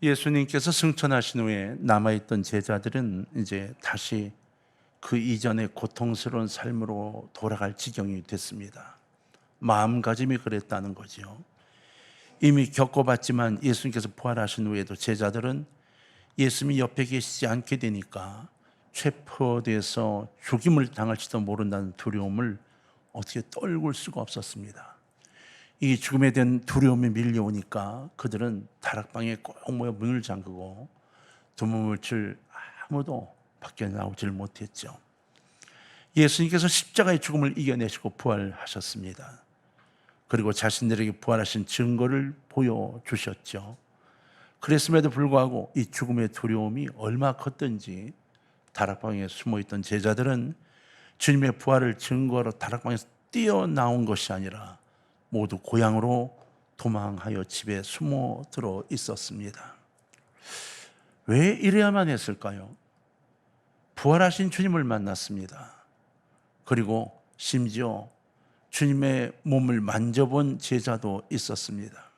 예수님께서 승천하신 후에 남아있던 제자들은 이제 다시 그 이전의 고통스러운 삶으로 돌아갈 지경이 됐습니다. 마음가짐이 그랬다는 거죠. 이미 겪어봤지만 예수님께서 부활하신 후에도 제자들은 예수님이 옆에 계시지 않게 되니까 체포돼서 죽임을 당할지도 모른다는 두려움을 어떻게 떨굴 수가 없었습니다. 이 죽음에 대한 두려움이 밀려오니까 그들은 다락방에 꼭 모여 문을 잠그고 두문을 칠 아무도 밖에 나오질 못했죠. 예수님께서 십자가의 죽음을 이겨내시고 부활하셨습니다. 그리고 자신들에게 부활하신 증거를 보여주셨죠. 그랬음에도 불구하고 이 죽음의 두려움이 얼마나 컸던지 다락방에 숨어있던 제자들은 주님의 부활을 증거로 다락방에서 뛰어나온 것이 아니라 모두 고향으로 도망하여 집에 숨어 들어 있었습니다. 왜 이래야만 했을까요? 부활하신 주님을 만났습니다. 그리고 심지어 주님의 몸을 만져본 제자도 있었습니다.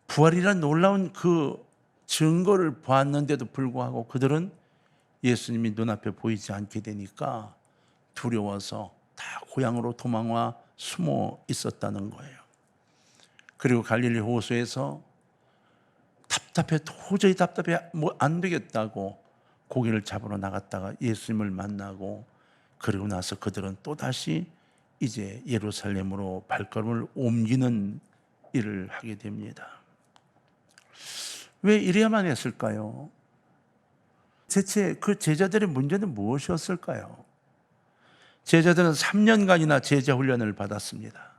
부활이란 놀라운 그 증거를 보았는데도 불구하고 그들은 예수님이 눈앞에 보이지 않게 되니까 두려워서 다 고향으로 도망와 숨어 있었다는 거예요. 그리고 갈릴리 호수에서 도저히 답답해 안 되겠다고 고기를 잡으러 나갔다가 예수님을 만나고 그리고 나서 그들은 또다시 이제 예루살렘으로 발걸음을 옮기는 일을 하게 됩니다. 왜 이래야만 했을까요? 대체 그 제자들의 문제는 무엇이었을까요? 제자들은 3년간이나 제자 훈련을 받았습니다.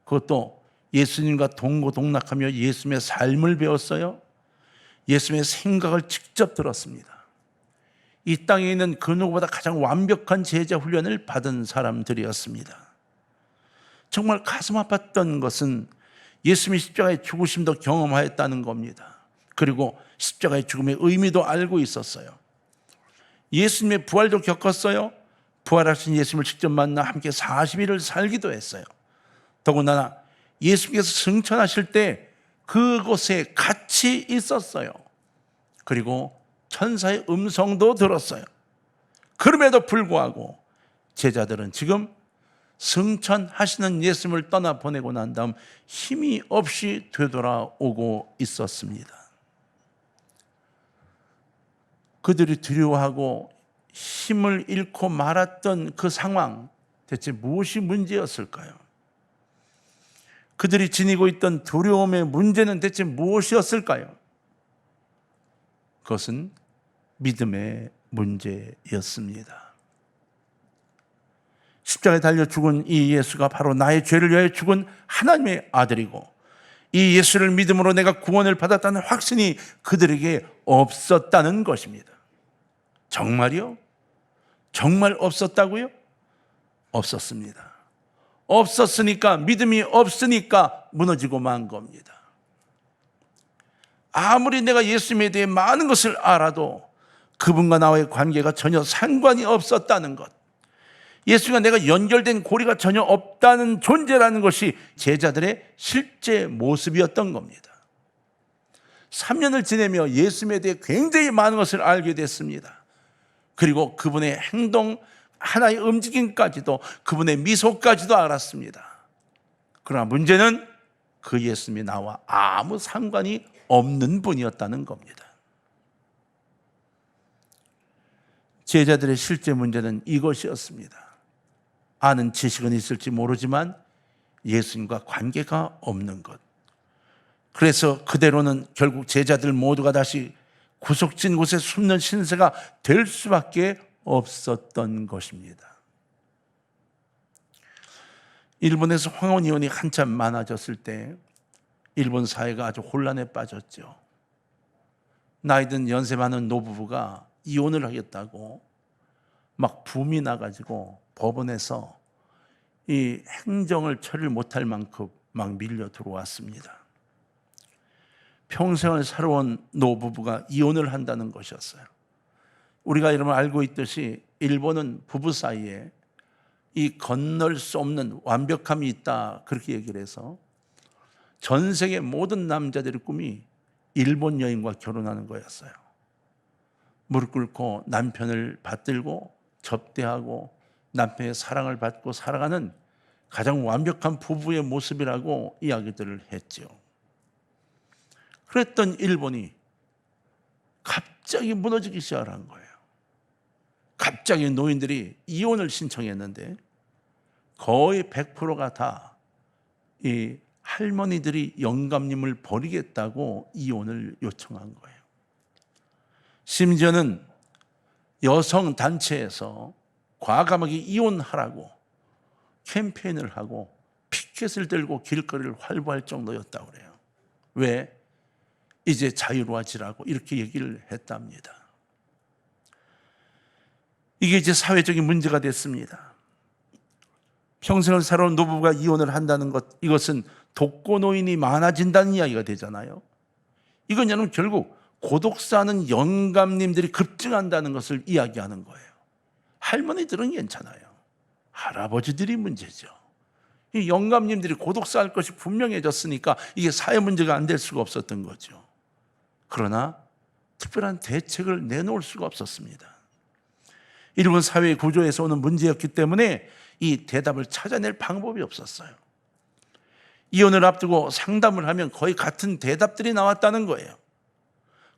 그것도 예수님과 동고동락하며 예수님의 삶을 배웠어요. 예수님의 생각을 직접 들었습니다. 이 땅에 있는 그 누구보다 가장 완벽한 제자 훈련을 받은 사람들이었습니다. 정말 가슴 아팠던 것은 예수님이 십자가의 죽으심도 경험하였다는 겁니다. 그리고 십자가의 죽음의 의미도 알고 있었어요. 예수님의 부활도 겪었어요. 부활하신 예수님을 직접 만나 함께 40일을 살기도 했어요. 더군다나 예수님께서 승천하실 때 그곳에 같이 있었어요. 그리고 천사의 음성도 들었어요. 그럼에도 불구하고 제자들은 지금 승천하시는 예수님을 떠나보내고 난 다음 힘이 없이 되돌아오고 있었습니다. 그들이 두려워하고 힘을 잃고 말았던 그 상황, 대체 무엇이 문제였을까요? 그들이 지니고 있던 두려움의 문제는 대체 무엇이었을까요? 그것은 믿음의 문제였습니다. 십자가에 달려 죽은 이 예수가 바로 나의 죄를 위하여 죽은 하나님의 아들이고 이 예수를 믿음으로 내가 구원을 받았다는 확신이 그들에게 없었다는 것입니다. 정말이요? 정말 없었다고요? 없었습니다. 없었으니까, 믿음이 없으니까 무너지고 만 겁니다. 아무리 내가 예수님에 대해 많은 것을 알아도 그분과 나와의 관계가 전혀 상관이 없었다는 것, 예수님과 내가 연결된 고리가 전혀 없다는 존재라는 것이 제자들의 실제 모습이었던 겁니다. 3년을 지내며 예수님에 대해 굉장히 많은 것을 알게 됐습니다. 그리고 그분의 행동, 하나의 움직임까지도, 그분의 미소까지도 알았습니다. 그러나 문제는 그 예수님이 나와 아무 상관이 없는 분이었다는 겁니다. 제자들의 실제 문제는 이것이었습니다. 아는 지식은 있을지 모르지만 예수님과 관계가 없는 것. 그래서 그대로는 결국 제자들 모두가 다시 구석진 곳에 숨는 신세가 될 수밖에 없었던 것입니다. 일본에서 황혼 이혼이 한참 많아졌을 때 일본 사회가 아주 혼란에 빠졌죠. 나이든 연세 많은 노부부가 이혼을 하겠다고 막 붐이 나가지고 법원에서 이 행정을 처리를 못할 만큼 막 밀려 들어왔습니다. 평생을 살아온 노부부가 이혼을 한다는 것이었어요. 우리가 여러분 알고 있듯이 일본은 부부 사이에 이 건널 수 없는 완벽함이 있다, 그렇게 얘기를 해서 전 세계 모든 남자들의 꿈이 일본 여인과 결혼하는 거였어요. 무릎 꿇고 남편을 받들고 접대하고 남편의 사랑을 받고 살아가는 가장 완벽한 부부의 모습이라고 이야기들을 했죠. 그랬던 일본이 갑자기 무너지기 시작한 거예요. 갑자기 노인들이 이혼을 신청했는데 거의 100%가 다 이 할머니들이 영감님을 버리겠다고 이혼을 요청한 거예요. 심지어는 여성 단체에서 과감하게 이혼하라고 캠페인을 하고 피켓을 들고 길거리를 활보할 정도였다고 그래요. 왜? 이제 자유로워지라고 이렇게 얘기를 했답니다. 이게 이제 사회적인 문제가 됐습니다. 평생을 살아온 노부부가 이혼을 한다는 것, 이것은 독거노인이 많아진다는 이야기가 되잖아요. 이건 여러분 결국 고독사하는 영감님들이 급증한다는 것을 이야기하는 거예요. 할머니들은 괜찮아요. 할아버지들이 문제죠. 이 영감님들이 고독사할 것이 분명해졌으니까 이게 사회 문제가 안 될 수가 없었던 거죠. 그러나 특별한 대책을 내놓을 수가 없었습니다. 일본 사회의 구조에서 오는 문제였기 때문에 이 대답을 찾아낼 방법이 없었어요. 이혼을 앞두고 상담을 하면 거의 같은 대답들이 나왔다는 거예요.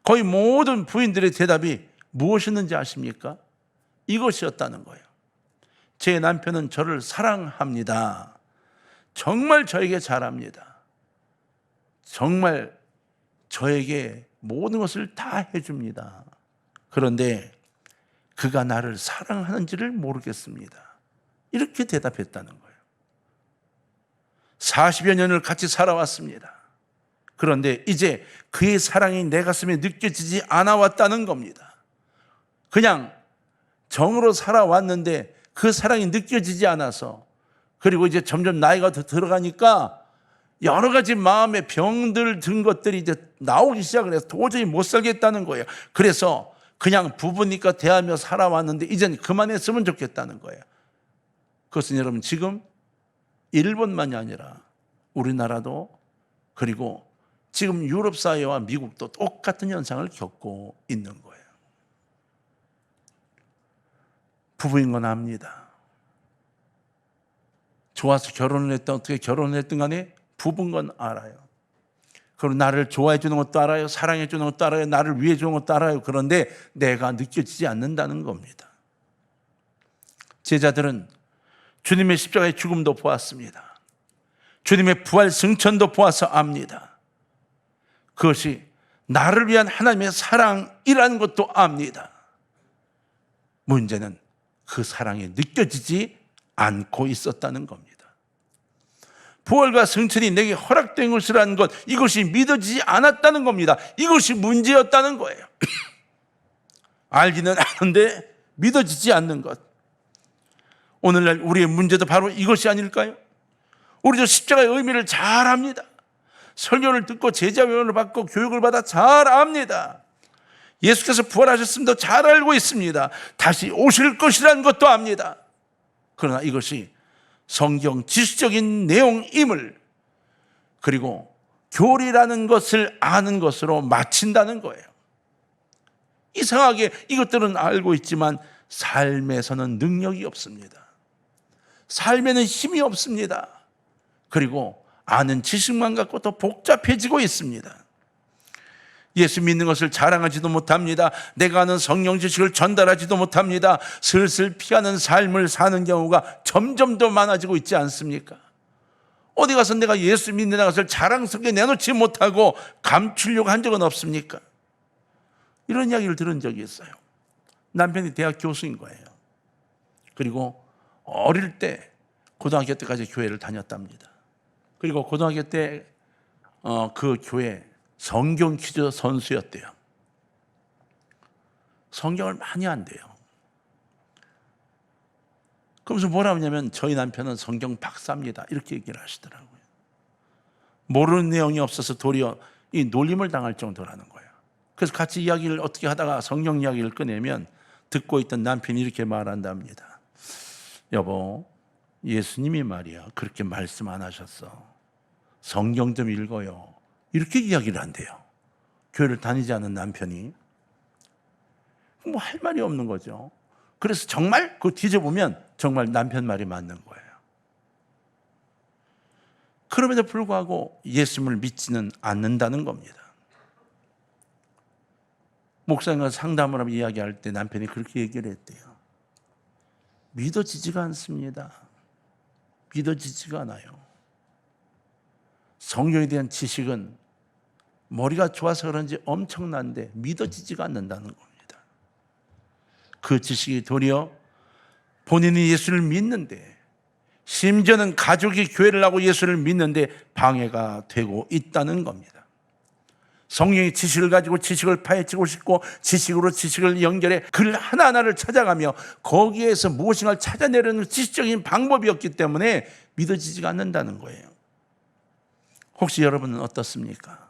거의 모든 부인들의 대답이 무엇이었는지 아십니까? 이것이었다는 거예요. 제 남편은 저를 사랑합니다. 정말 저에게 잘합니다. 정말 저에게 모든 것을 다 해줍니다. 그런데 그가 나를 사랑하는지를 모르겠습니다. 이렇게 대답했다는 거예요. 40여 년을 같이 살아왔습니다. 그런데 이제 그의 사랑이 내 가슴에 느껴지지 않아 왔다는 겁니다. 그냥 정으로 살아왔는데 그 사랑이 느껴지지 않아서, 그리고 이제 점점 나이가 더 들어가니까 여러 가지 마음의 병들 든 것들이 이제 나오기 시작을 해서 도저히 못 살겠다는 거예요. 그래서 그냥 부부니까 대하며 살아왔는데 이젠 그만했으면 좋겠다는 거예요. 그것은 여러분 지금 일본만이 아니라 우리나라도, 그리고 지금 유럽 사회와 미국도 똑같은 현상을 겪고 있는 거예요. 부부인 건 압니다. 좋아서 결혼을 했든 어떻게 결혼을 했든 간에 부부인 건 알아요. 그리고 나를 좋아해 주는 것도 알아요. 사랑해 주는 것도 알아요. 나를 위해 주는 것도 알아요. 그런데 내가 느껴지지 않는다는 겁니다. 제자들은 주님의 십자가의 죽음도 보았습니다. 주님의 부활 승천도 보아서 압니다. 그것이 나를 위한 하나님의 사랑이라는 것도 압니다. 문제는 그 사랑이 느껴지지 않고 있었다는 겁니다. 부활과 승천이 내게 허락된 것이라는 것, 이것이 믿어지지 않았다는 겁니다. 이것이 문제였다는 거예요. 알기는 아는데 믿어지지 않는 것. 오늘날 우리의 문제도 바로 이것이 아닐까요? 우리도 십자가의 의미를 잘 압니다. 설교를 듣고 제자교훈을 받고 교육을 받아 잘 압니다. 예수께서 부활하셨음도 잘 알고 있습니다. 다시 오실 것이라는 것도 압니다. 그러나 이것이 성경 지식적인 내용임을, 그리고 교리라는 것을 아는 것으로 마친다는 거예요. 이상하게 이것들은 알고 있지만 삶에서는 능력이 없습니다. 삶에는 힘이 없습니다. 그리고 아는 지식만 갖고 더 복잡해지고 있습니다. 예수 믿는 것을 자랑하지도 못합니다. 내가 아는 성령 지식을 전달하지도 못합니다. 슬슬 피하는 삶을 사는 경우가 점점 더 많아지고 있지 않습니까? 어디 가서 내가 예수 믿는 것을 자랑스럽게 내놓지 못하고 감추려고 한 적은 없습니까? 이런 이야기를 들은 적이 있어요. 남편이 대학 교수인 거예요. 그리고 어릴 때 고등학교 때까지 교회를 다녔답니다. 그리고 고등학교 때 그 교회 성경 퀴즈 선수였대요. 성경을 많이 안대요. 그러면서 뭐라 하냐면 저희 남편은 성경 박사입니다. 이렇게 얘기를 하시더라고요. 모르는 내용이 없어서 도리어 이 놀림을 당할 정도라는 거예요. 그래서 같이 이야기를 어떻게 하다가 성경 이야기를 꺼내면 듣고 있던 남편이 이렇게 말한답니다. 여보, 예수님이 말이야 그렇게 말씀 안 하셨어. 성경 좀 읽어요. 이렇게 이야기를 한대요. 교회를 다니지 않은 남편이. 뭐 할 말이 없는 거죠. 그래서 정말 그 뒤져보면 정말 남편 말이 맞는 거예요. 그럼에도 불구하고 예수님을 믿지는 않는다는 겁니다. 목사님과 상담을 하며 이야기할 때 남편이 그렇게 얘기를 했대요. 믿어지지가 않습니다. 믿어지지가 않아요. 성경에 대한 지식은 머리가 좋아서 그런지 엄청난데 믿어지지가 않는다는 겁니다. 그 지식이 도리어 본인이 예수를 믿는데, 심지어는 가족이 교회를 하고 예수를 믿는데 방해가 되고 있다는 겁니다. 성령의 지식을 가지고 지식을 파헤치고 싶고 지식으로 지식을 연결해 글 하나하나를 찾아가며 거기에서 무엇인가를 찾아내려는 지식적인 방법이었기 때문에 믿어지지가 않는다는 거예요. 혹시 여러분은 어떻습니까?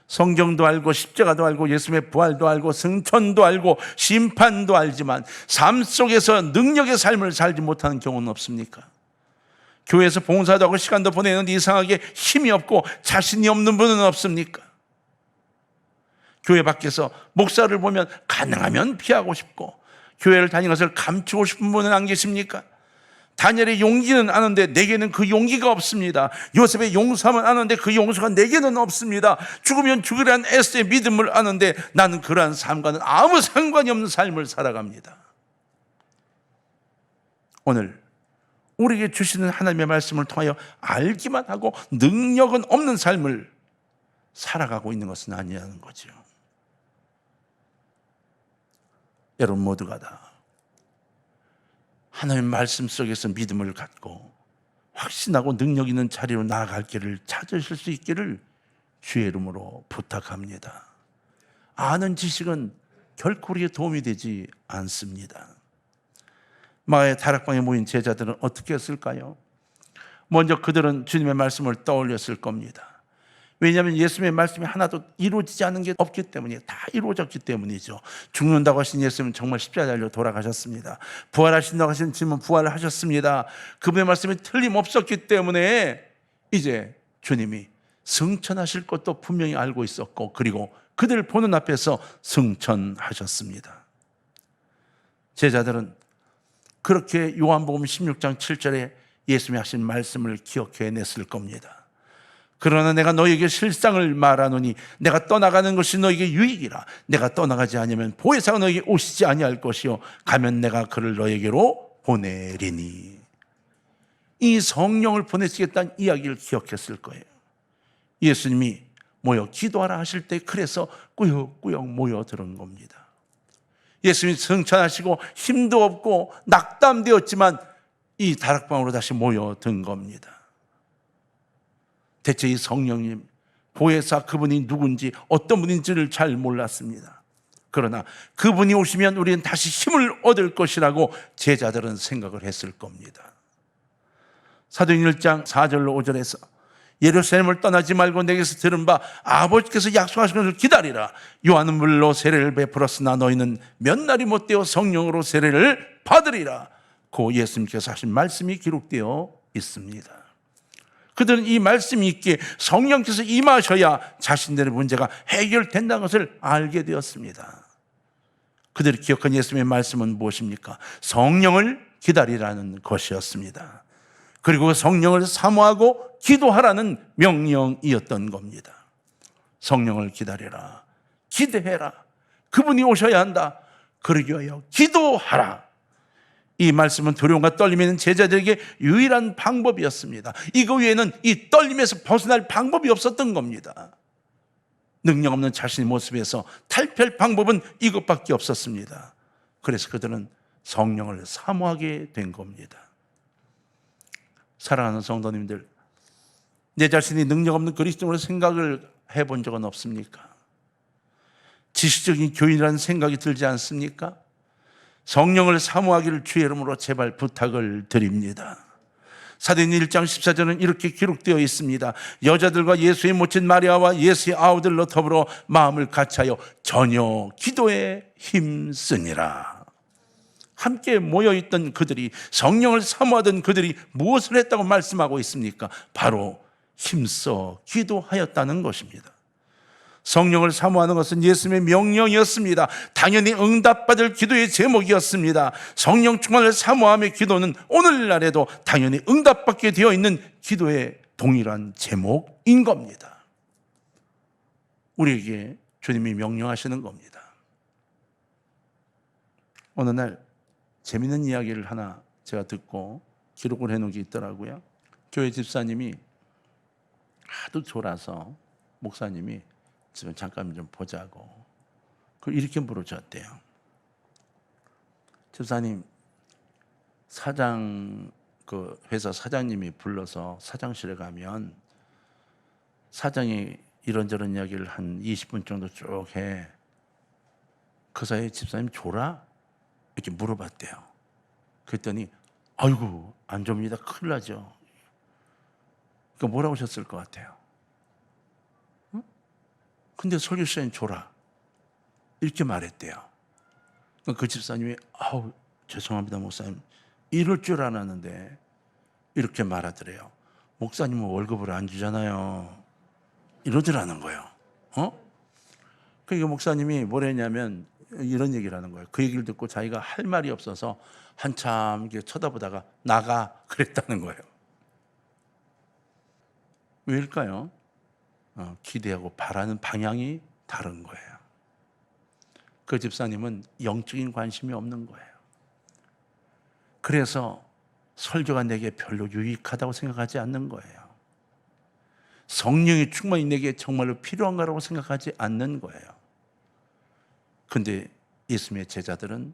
성경도 알고 십자가도 알고 예수님의 부활도 알고 승천도 알고 심판도 알지만 삶 속에서 능력의 삶을 살지 못하는 경우는 없습니까? 교회에서 봉사도 하고 시간도 보내는데 이상하게 힘이 없고 자신이 없는 분은 없습니까? 교회 밖에서 목사를 보면 가능하면 피하고 싶고 교회를 다니는 것을 감추고 싶은 분은 안 계십니까? 다니엘의 용기는 아는데 내게는 그 용기가 없습니다. 요셉의 용서함은 아는데 그 용서가 내게는 없습니다. 죽으면 죽으라는 에스더의 믿음을 아는데 나는 그러한 삶과는 아무 상관이 없는 삶을 살아갑니다. 오늘 우리에게 주시는 하나님의 말씀을 통하여 알기만 하고 능력은 없는 삶을 살아가고 있는 것은 아니라는 거죠. 여러분 모두가 다 하나님의 말씀 속에서 믿음을 갖고 확신하고 능력 있는 자리로 나아갈 길을 찾으실 수 있기를 주의 이름으로 부탁합니다. 아는 지식은 결코 우리에게 도움이 되지 않습니다. 마의 다락방에 모인 제자들은 어떻게 했을까요? 먼저 그들은 주님의 말씀을 떠올렸을 겁니다. 왜냐하면 예수님의 말씀이 하나도 이루어지지 않은 게 없기 때문에 다 이루어졌기 때문이죠. 죽는다고 하신 예수님은 정말 십자가에 달려 돌아가셨습니다. 부활하신다고 하신 주님은 부활을 하셨습니다. 그분의 말씀이 틀림없었기 때문에 이제 주님이 승천하실 것도 분명히 알고 있었고 그리고 그들을 보는 앞에서 승천하셨습니다. 제자들은 그렇게 요한복음 16장 7절에 예수님이 하신 말씀을 기억해냈을 겁니다. 그러나 내가 너에게 실상을 말하노니 내가 떠나가는 것이 너에게 유익이라. 내가 떠나가지 않으면 보혜사가 너에게 오시지 아니할 것이요 가면 내가 그를 너에게로 보내리니. 이 성령을 보내시겠다는 이야기를 기억했을 거예요. 예수님이 모여 기도하라 하실 때 그래서 꾸역꾸역 모여들은 겁니다. 예수님이 승천하시고 힘도 없고 낙담되었지만 이 다락방으로 다시 모여든 겁니다. 대체 이 성령님, 보혜사 그분이 누군지 어떤 분인지를 잘 몰랐습니다. 그러나 그분이 오시면 우리는 다시 힘을 얻을 것이라고 제자들은 생각을 했을 겁니다. 사도행 1장 4절로 5절에서 예루살렘을 떠나지 말고 내게서 들은 바 아버지께서 약속하신 것을 기다리라. 요한은 물로 세례를 베풀었으나 너희는 몇 날이 못되어 성령으로 세례를 받으리라. 고 예수님께서 하신 말씀이 기록되어 있습니다. 그들은 이 말씀이 있기에 성령께서 임하셔야 자신들의 문제가 해결된다는 것을 알게 되었습니다. 그들이 기억한 예수님의 말씀은 무엇입니까? 성령을 기다리라는 것이었습니다. 그리고 성령을 사모하고 기도하라는 명령이었던 겁니다. 성령을 기다려라. 기대해라. 그분이 오셔야 한다. 그러기 위하여 기도하라. 이 말씀은 두려움과 떨림이 있는 제자들에게 유일한 방법이었습니다. 이거 외에는 이 떨림에서 벗어날 방법이 없었던 겁니다. 능력 없는 자신의 모습에서 탈피할 방법은 이것밖에 없었습니다. 그래서 그들은 성령을 사모하게 된 겁니다. 사랑하는 성도님들, 내 자신이 능력 없는 그리스도인으로 생각을 해본 적은 없습니까? 지식적인 교인이라는 생각이 들지 않습니까? 성령을 사모하기를 주의 이름으로 제발 부탁을 드립니다. 사도행 1장 14절은 이렇게 기록되어 있습니다. 여자들과 예수의 모친 마리아와 예수의 아우들로 더불어 마음을 같이하여 전혀 기도에 힘쓰니라. 함께 모여있던 그들이, 성령을 사모하던 그들이 무엇을 했다고 말씀하고 있습니까? 바로 힘써 기도하였다는 것입니다. 성령을 사모하는 것은 예수님의 명령이었습니다. 당연히 응답받을 기도의 제목이었습니다. 성령 충만을 사모함의 기도는 오늘날에도 당연히 응답받게 되어 있는 기도의 동일한 제목인 겁니다. 우리에게 주님이 명령하시는 겁니다. 어느 날 재밌는 이야기를 하나 제가 듣고 기록을 해놓은 게 있더라고요. 교회 집사님이 하도 졸아서 목사님이 지금 잠깐 좀 보자고 이렇게 물어줬대요. 집사님, 사장 회사 사장님이 불러서 사장실에 가면 사장이 이런저런 이야기를 한 20분 정도 쭉 해. 그 사이에 집사님 졸아? 이렇게 물어봤대요. 그랬더니 아이고 안 줍니다. 큰일 나죠. 그러니까 뭐라고 하셨을 것 같아요? 응? 근데 설교 시간에 졸아. 이렇게 말했대요. 그 집사님이 아우 죄송합니다 목사님. 이럴 줄 알았는데 이렇게 말하더래요. 목사님은 월급을 안 주잖아요. 이러더라는 거예요. 그러니까 목사님이 뭐랬냐면 이런 얘기를 하는 거예요. 그 얘기를 듣고 자기가 할 말이 없어서 한참 이렇게 쳐다보다가 나가 그랬다는 거예요. 왜일까요? 기대하고 바라는 방향이 다른 거예요. 그 집사님은 영적인 관심이 없는 거예요. 그래서 설교가 내게 별로 유익하다고 생각하지 않는 거예요. 성령의 충만이 내게 정말로 필요한가라고 생각하지 않는 거예요. 그런데 예수님의 제자들은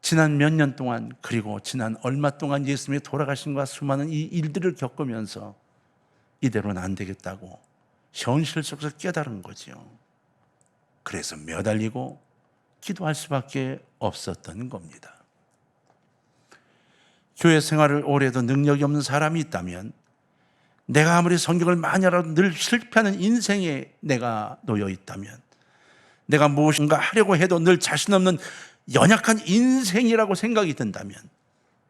지난 몇 년 동안 그리고 지난 얼마 동안 예수님의 돌아가심과 수많은 이 일들을 겪으면서 이대로는 안 되겠다고 현실 속에서 깨달은 거죠. 그래서 매달리고 기도할 수밖에 없었던 겁니다. 교회 생활을 오래도 능력이 없는 사람이 있다면 내가 아무리 성경을 많이 알아도 늘 실패하는 인생에 내가 놓여 있다면 내가 무엇인가 하려고 해도 늘 자신 없는 연약한 인생이라고 생각이 든다면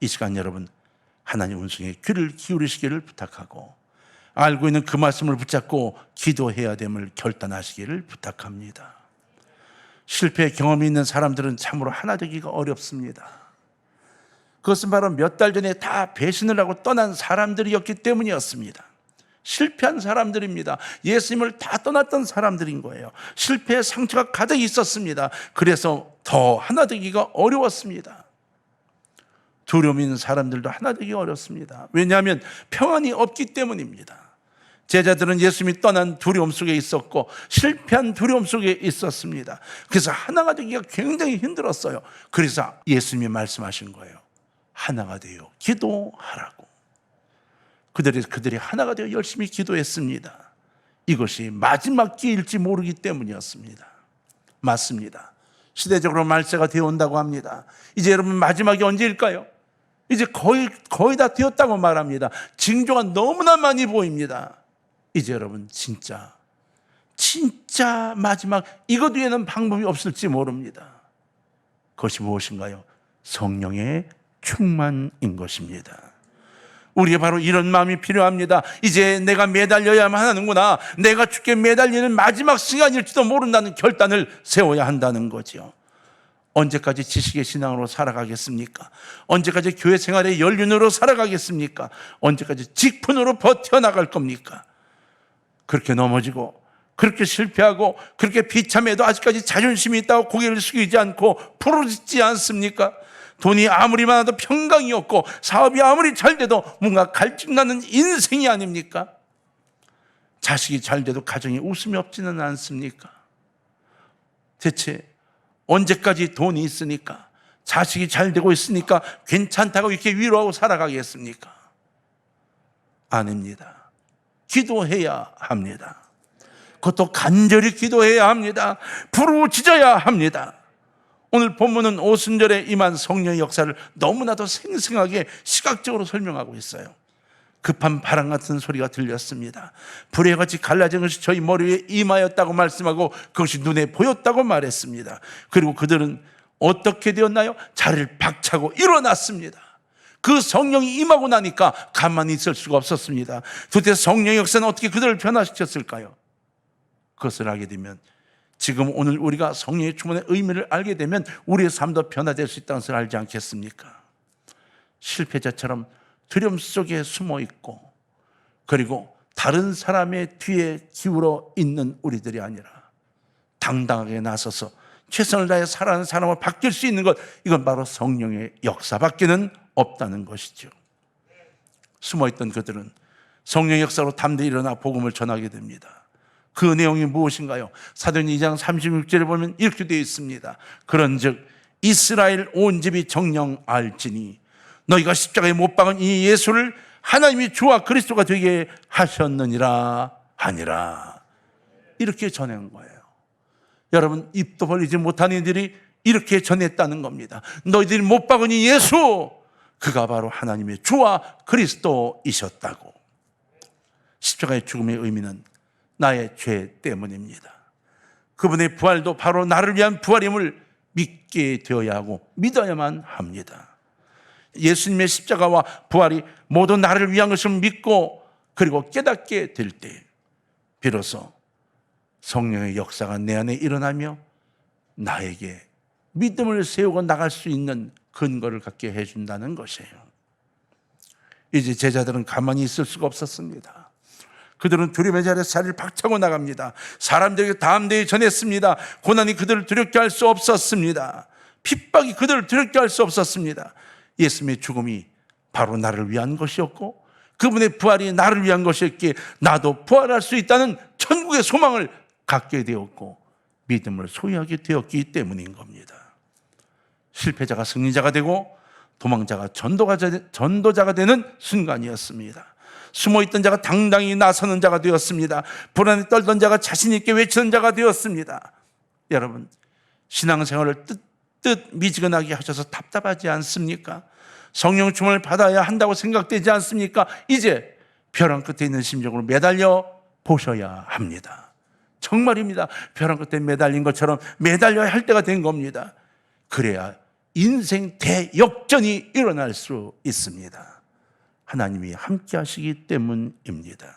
이 시간 여러분 하나님 음성에 귀를 기울이시기를 부탁하고 알고 있는 그 말씀을 붙잡고 기도해야 됨을 결단하시기를 부탁합니다. 실패 경험이 있는 사람들은 참으로 하나 되기가 어렵습니다. 그것은 바로 몇 달 전에 다 배신을 하고 떠난 사람들이었기 때문이었습니다. 실패한 사람들입니다. 예수님을 다 떠났던 사람들인 거예요. 실패의 상처가 가득 있었습니다. 그래서 더 하나 되기가 어려웠습니다. 두려움 있는 사람들도 하나 되기 어렵습니다. 왜냐하면 평안이 없기 때문입니다. 제자들은 예수님이 떠난 두려움 속에 있었고 실패한 두려움 속에 있었습니다. 그래서 하나가 되기가 굉장히 힘들었어요. 그래서 예수님이 말씀하신 거예요. 하나가 되어 기도하라고. 그들이 하나가 되어 열심히 기도했습니다. 이것이 마지막 기회일지 모르기 때문이었습니다. 맞습니다. 시대적으로 말세가 되어 온다고 합니다. 이제 여러분 마지막이 언제일까요? 이제 거의 다 되었다고 말합니다. 징조가 너무나 많이 보입니다. 이제 여러분 진짜 마지막 이것 외에는 방법이 없을지 모릅니다. 그것이 무엇인가요? 성령의 충만인 것입니다. 우리의 바로 이런 마음이 필요합니다. 이제 내가 매달려야만 하는구나. 내가 죽게 매달리는 마지막 시간일지도 모른다는 결단을 세워야 한다는 거죠. 언제까지 지식의 신앙으로 살아가겠습니까? 언제까지 교회 생활의 연륜으로 살아가겠습니까? 언제까지 직분으로 버텨나갈 겁니까? 그렇게 넘어지고 그렇게 실패하고 그렇게 비참해도 아직까지 자존심이 있다고 고개를 숙이지 않고 부르짖지 않습니까? 돈이 아무리 많아도 평강이 없고 사업이 아무리 잘 돼도 뭔가 갈증나는 인생이 아닙니까? 자식이 잘 돼도 가정에 웃음이 없지는 않습니까? 대체 언제까지 돈이 있으니까 자식이 잘 되고 있으니까 괜찮다고 이렇게 위로하고 살아가겠습니까? 아닙니다. 기도해야 합니다. 그것도 간절히 기도해야 합니다. 부르짖어야 합니다. 오늘 본문은 오순절에 임한 성령의 역사를 너무나도 생생하게 시각적으로 설명하고 있어요. 급한 바람 같은 소리가 들렸습니다. 불의 같이 갈라진 것이 저희 머리 위에 임하였다고 말씀하고 그것이 눈에 보였다고 말했습니다. 그리고 그들은 어떻게 되었나요? 자리를 박차고 일어났습니다. 그 성령이 임하고 나니까 가만히 있을 수가 없었습니다. 도대체 성령의 역사는 어떻게 그들을 변화시켰을까요? 그것을 알게 되면, 지금 오늘 우리가 성령의 충만의 의미를 알게 되면 우리의 삶도 변화될 수 있다는 것을 알지 않겠습니까? 실패자처럼 두려움 속에 숨어 있고, 그리고 다른 사람의 뒤에 기울어 있는 우리들이 아니라 당당하게 나서서 최선을 다해 살아가는 사람을 바뀔 수 있는 것, 이건 바로 성령의 역사밖에는 없다는 것이죠. 숨어있던 그들은 성령의 역사로 담대히 일어나 복음을 전하게 됩니다. 그 내용이 무엇인가요? 사도행 2장 36절에 보면 이렇게 되어 있습니다. 그런즉 이스라엘 온 집이 정녕 알지니 너희가 십자가에 못 박은 이 예수를 하나님이 주와 그리스도가 되게 하셨느니라 하니라. 이렇게 전한 거예요. 여러분, 입도 벌리지 못한 이들이 이렇게 전했다는 겁니다. 너희들이 못 박은 이 예수, 그가 바로 하나님의 주와 그리스도이셨다고. 십자가의 죽음의 의미는 나의 죄 때문입니다. 그분의 부활도 바로 나를 위한 부활임을 믿게 되어야 하고 믿어야만 합니다. 예수님의 십자가와 부활이 모두 나를 위한 것을 믿고 그리고 깨닫게 될 때 비로소 성령의 역사가 내 안에 일어나며 나에게 믿음을 세우고 나갈 수 있는 근거를 갖게 해준다는 것이에요. 이제 제자들은 가만히 있을 수가 없었습니다. 그들은 두려움의 자리에 살을 박차고 나갑니다. 사람들에게 담대히 전했습니다. 고난이 그들을 두렵게 할 수 없었습니다. 핍박이 그들을 두렵게 할 수 없었습니다. 예수님의 죽음이 바로 나를 위한 것이었고 그분의 부활이 나를 위한 것이었기에 나도 부활할 수 있다는 천국의 소망을 갖게 되었고 믿음을 소유하게 되었기 때문인 겁니다. 실패자가 승리자가 되고 도망자가 전도자가 되는 순간이었습니다. 숨어있던 자가 당당히 나서는 자가 되었습니다. 불안에 떨던 자가 자신 있게 외치는 자가 되었습니다. 여러분, 신앙생활을 뜻 미지근하게 하셔서 답답하지 않습니까? 성령 충만을 받아야 한다고 생각되지 않습니까? 이제 벼랑 끝에 있는 심정으로 매달려 보셔야 합니다. 정말입니다. 벼랑 끝에 매달린 것처럼 매달려야 할 때가 된 겁니다. 그래야 인생 대역전이 일어날 수 있습니다. 하나님이 함께 하시기 때문입니다.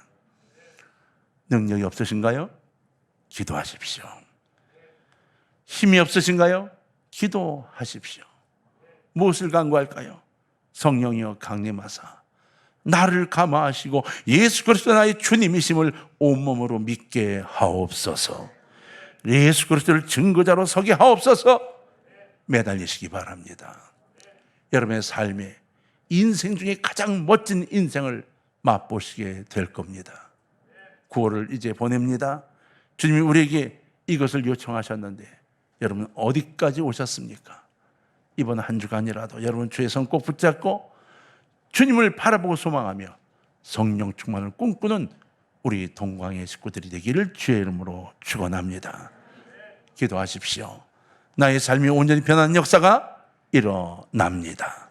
능력이 없으신가요? 기도하십시오. 힘이 없으신가요? 기도하십시오. 무엇을 간구할까요? 성령이여 강림하사 나를 감화하시고 예수 그리스도 나의 주님이심을 온몸으로 믿게 하옵소서. 예수 그리스도를 증거자로 서게 하옵소서. 매달리시기 바랍니다. 여러분의 삶에 인생 중에 가장 멋진 인생을 맛보시게 될 겁니다. 9월을 이제 보냅니다. 주님이 우리에게 이것을 요청하셨는데 여러분 어디까지 오셨습니까? 이번 한 주간이라도 여러분 주의 손 꼭 붙잡고 주님을 바라보고 소망하며 성령 충만을 꿈꾸는 우리 동광의 식구들이 되기를 주의 이름으로 축원합니다. 기도하십시오. 나의 삶이 온전히 변하는 역사가 일어납니다.